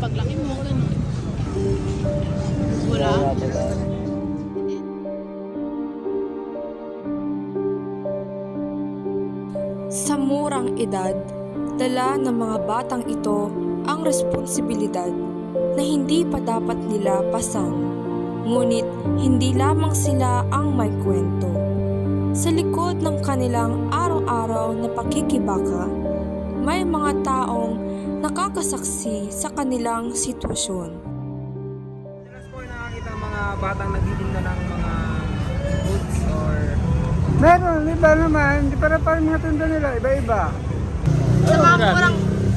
paglaki mo, gano'n. Wala? Wala po daw. Sa murang edad, dala ng mga batang ito ang responsibilidad na hindi pa dapat nila pasan. Ngunit hindi lamang sila ang may kwento. Sa likod ng kanilang araw-araw na pakikibaka, may mga taong nakakasaksi sa kanilang sitwasyon. Madalas po nakakita mga batang nagtitinda ng mga goods or Meron, iba naman. Hindi para pa yung mga tinda nila, iba-iba.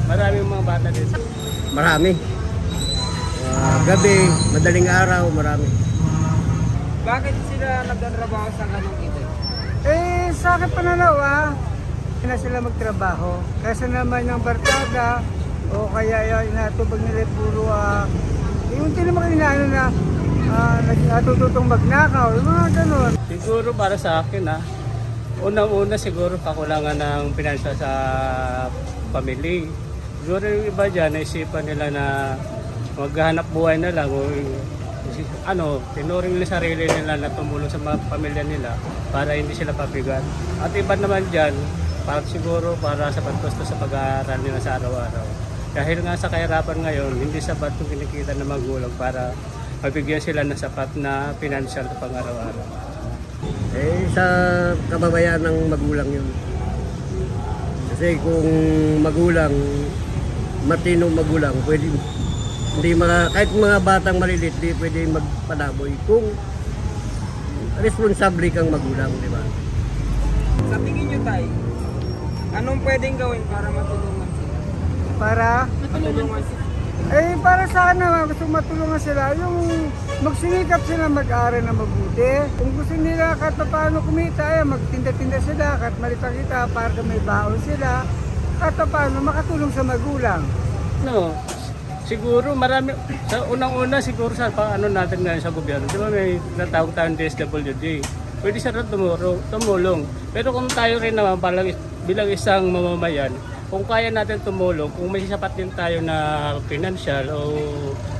maraming mga bata dito. Marami. Gabi, madaling araw, marami. Bakit sila nagtatrabaho sa ganong edad? Eh, sa akin pananaw hindi na sila magtrabaho. Kasi naman yung barkada, o kaya yung inatubag nila puro, yung tinamang inaano na natututong magnakaw, yung mga ganun. Siguro para sa akin unang-una siguro kakulangan ng pinansyal sa pamilya. Siguro yung iba dyan, naisipan nila na maghanap buhay na lang o tinuring nila sarili nila na tumulong sa mga pamilya nila para hindi sila pabigat. At iba naman dyan, siguro para sa pagkusto sa pag-aaral nila sa araw-araw. Dahil nga sa kahirapan ngayon, hindi sapat yung kinikita ng magulang para mabigyan sila ng sapat na pinansyal sa pang-araw-araw. Sa kababayan ng magulang yun. Kasi kung magulang, matinong magulang, pwede, kahit mga batang malilit, di pwede magpadaboy kung responsable kang magulang, di ba? Sa tingin nyo tayo, anong pwedeng gawin para matulungan sila? Para, Matulungan sila. para sa akin naman, gusto matulungan sila, yung magsinikap sila mag-aaral na mabuti. Kung gusto nila kahit paano kumita, magtinda-tinda sila, kahit malita kita, para may baon sila, kahit paano makatulong sa magulang. Siguro marami, sa unang-una siguro sa paano natin ngayon sa gobyerno, di ba may natawag tayong DSWD, pwede siya rin tumulong. Pero kung tayo rin naman bilang isang mamamayan, kung kaya natin tumulong, kung may sapat din tayo na financial o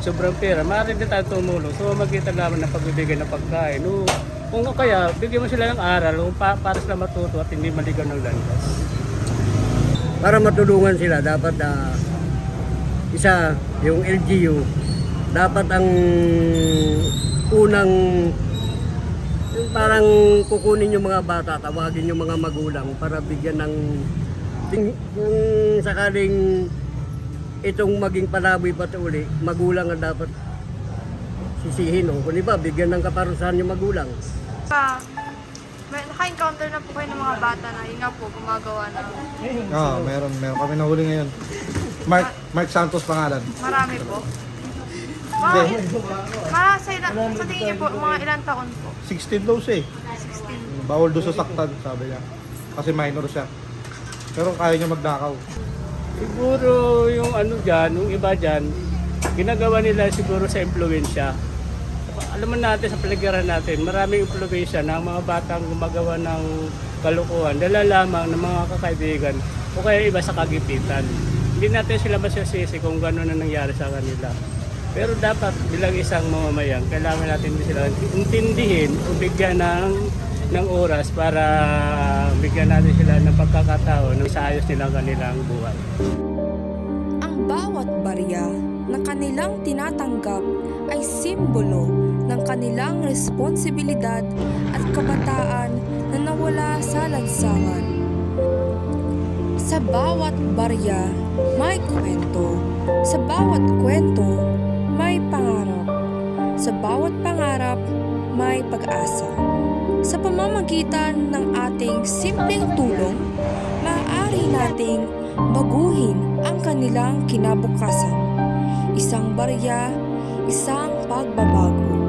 sobrang pera, maaari din tayo tumulong. So magkita naman ng pagbibigay ng pagkain. O, kung kaya, bigyan mo sila ng aral para sila matuto at hindi maligaw ng landas. Para matulungan sila, dapat isa, yung LGU, dapat ang unang yung parang kukunin yung mga bata, tawagin yung mga magulang para bigyan ng yung sakaling itong maging palaboy pa uli, magulang ang dapat sisihin o kung iba, bigyan ng kaparusahan yung magulang. Naka-encounter na po kayo ng mga bata na yun nga po, gumagawa na Meron kami nahuli ngayon. Mark Santos pangalan. marami po. Sa tingin niyo po, mga ilang taon po? 16 daw siya eh. 16. Bawal doon sa saktan, sabi niya. Kasi minor siya. Pero kaya niya magnakaw. Siguro yung ano dyan, yung iba dyan, ginagawa nila siguro sa impluensya. Alam mo natin sa paligiran natin, maraming impluensya ng mga batang gumagawa ng kalukuhan, dala lamang ng mga kakaibigan o kaya iba sa kagipitan. Hindi natin sila masasisi kung gano'n na nangyari sa kanila. Pero dapat bilang isang mamamayan, kailangan natin sila intindihin o bigyan ng oras para bigyan natin sila ng pagkakataon na isaayos nila ang kanilang buhay. Ang bawat barya na kanilang tinatanggap ay simbolo ng kanilang responsibilidad at kabataan na nawala sa lansangan. Sa bawat barya, may kwento. Sa bawat kwento, may pangarap. Sa bawat pangarap, may pag-asa. Sa pamamagitan ng ating simpleng tulong, maaari nating baguhin ang kanilang kinabukasan. Isang barya, isang pagbabago.